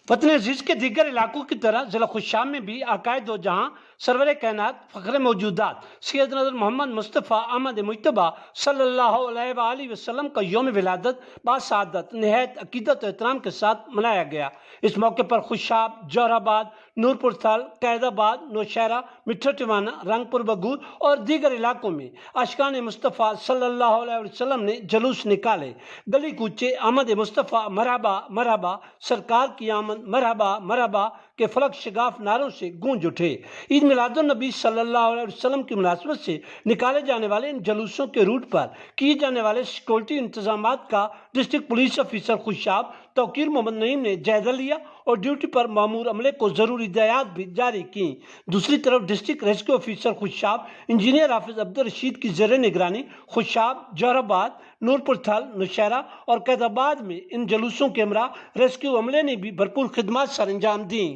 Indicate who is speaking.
Speaker 1: वतन अजीज के दीगर इलाकों की तरह ज़िला खुशाम में भी अकायद व जहाँ सरवर कायनात फ़ख्र मौजूदात सैयद नज़र मोहम्मद मुस्तफ़ा अहमद मुज्तबा सल्लल्लाहु अलैहि वसल्लम का यौम विलादत बासआदत नहायत अकीदत और एहतराम के साथ मनाया गया। इस मौके पर खुशाब, जौहराबाद, नूरपुर थल, कैदाबाद, नौशहरा, मिट्ठा टिवाना, रंगपुर बगूर और दीगर इलाकों में आशिकान मुस्तफ़ा सल्लल्लाहु अलैहि वसल्लम ने जुलूस निकाले। गली कूचे अहमद मुस्तफ़ा मरहबा मरहबा, सरकार की आमद मरहबा मरहबा के फलक शगाफ नारों से गूंज उठे। ईद मिलादुन नबी सल्लल्लाहु अलैहि वसल्लम की मुनासबत से निकाले जाने वाले इन जुलूसों के रूट पर किए जाने वाले सिक्योरिटी इंतजामात का district police officer Khushab Tauqeer Mohammad Naeem ने जायजा लिया और ड्यूटी पर मामूर अमले को जरूरी हिदायत भी जारी की। दूसरी तरफ district rescue officer Khushab engineer Hafiz Abdul Rashid की ज़ेर निगरानी खुशाब, जौहराबाद, नूरपुर थल, नौशहरा और कैदाबाद में इन जुलूसों के हमरा रेस्क्यू अमले ने भी भरपूर खिदमत सर अंजाम दी।